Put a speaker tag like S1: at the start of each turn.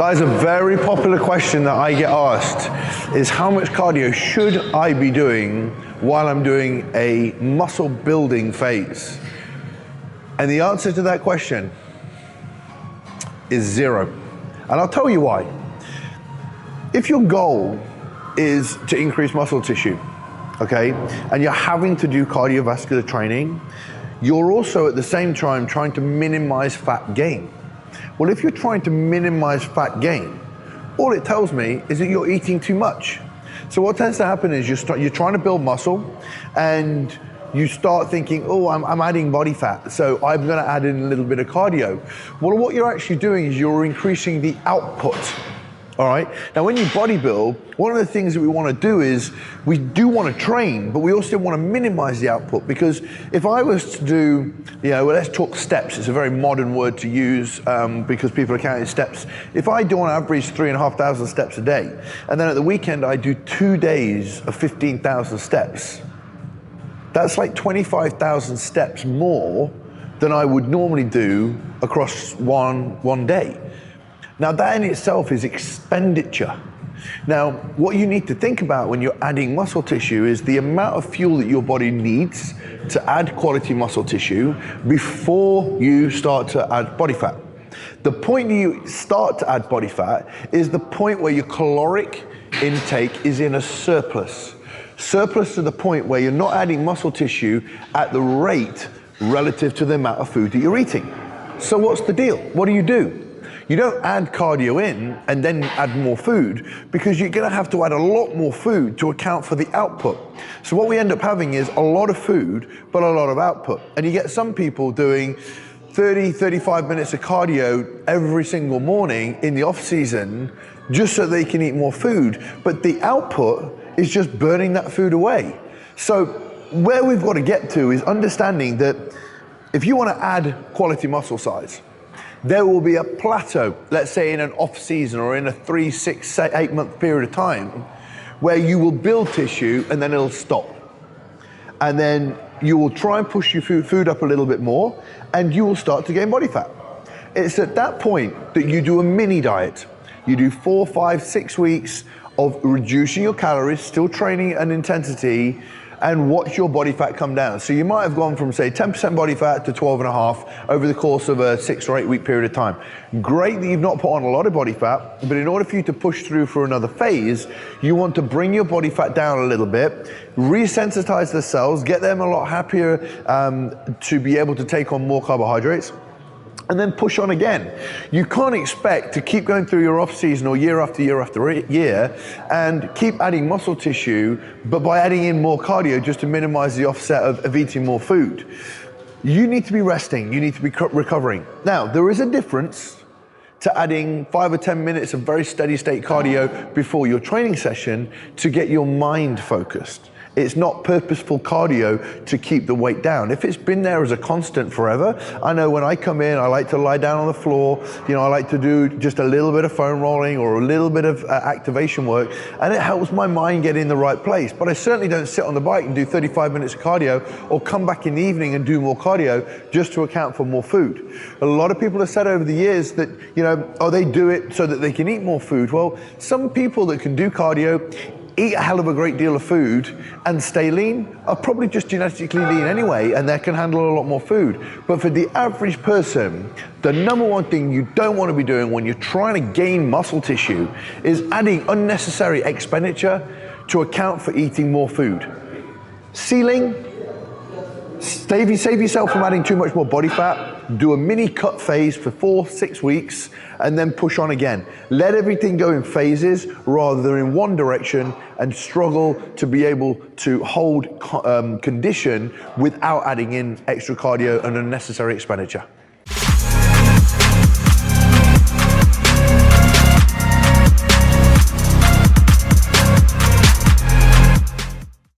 S1: Guys, a very popular question that I get asked is how much cardio should I be doing while I'm doing a muscle building phase? And the answer to that question is 0. And I'll tell you why. If your goal is to increase muscle tissue, okay, and you're having to do cardiovascular training, you're also at the same time trying to minimize fat gain. Well, if you're trying to minimize fat gain, all it tells me is that you're eating too much. So what tends to happen is you're trying to build muscle and you start thinking, oh, I'm adding body fat, so I'm gonna add in a little bit of cardio. Well, what you're actually doing is you're increasing the output. All right. Now, when you bodybuild, one of the things that we want to do is we do want to train, but we also want to minimize the output, because if I was to do, well, let's talk steps. It's a very modern word to use because people are counting steps. If I do on average 3,500 steps a day, and then at the weekend I do 2 days of 15,000 steps, that's like 25,000 steps more than I would normally do across one day. Now that in itself is expenditure. Now, what you need to think about when you're adding muscle tissue is the amount of fuel that your body needs to add quality muscle tissue before you start to add body fat. The point you start to add body fat is the point where your caloric intake is in a surplus. Surplus to the point where you're not adding muscle tissue at the rate relative to the amount of food that you're eating. So what's the deal? What do? You don't add cardio in and then add more food, because you're gonna have to add a lot more food to account for the output. So what we end up having is a lot of food, but a lot of output. And you get some people doing 30, 35 minutes of cardio every single morning in the off season just so they can eat more food. But the output is just burning that food away. So where we've got to get to is understanding that if you want to add quality muscle size, there will be a plateau, let's say in an off season or in a 3, 6, 8 month period of time, where you will build tissue and then it'll stop. And then you will try and push your food up a little bit more and you will start to gain body fat. It's at that point that you do a mini diet. You do 4, 5, 6 weeks of reducing your calories, still training an intensity, and watch your body fat come down. So you might have gone from, say, 10% body fat to 12.5 over the course of a 6 or 8 week period of time. Great that you've not put on a lot of body fat, but in order for you to push through for another phase, you want to bring your body fat down a little bit, resensitize the cells, get them a lot happier to be able to take on more carbohydrates, and then push on again. You can't expect to keep going through your off season or year after year after year and keep adding muscle tissue, but by adding in more cardio just to minimize the offset of eating more food. You need to be resting, you need to be recovering. Now, there is a difference to adding 5 or 10 minutes of very steady state cardio before your training session to get your mind focused. It's not purposeful cardio to keep the weight down. If it's been there as a constant forever, I know when I come in, I like to lie down on the floor, I like to do just a little bit of foam rolling or a little bit of activation work, and it helps my mind get in the right place. But I certainly don't sit on the bike and do 35 minutes of cardio or come back in the evening and do more cardio just to account for more food. A lot of people have said over the years that, they do it so that they can eat more food. Well, some people that can do cardio, eat a hell of a great deal of food and stay lean are probably just genetically lean anyway, and they can handle a lot more food. But for the average person, the number one thing you don't want to be doing when you're trying to gain muscle tissue is adding unnecessary expenditure to account for eating more food. Ceiling, save yourself from adding too much more body fat, do a mini cut phase for 4, 6 weeks, and then push on again. Let everything go in phases rather than in one direction and struggle to be able to hold condition without adding in extra cardio and unnecessary expenditure.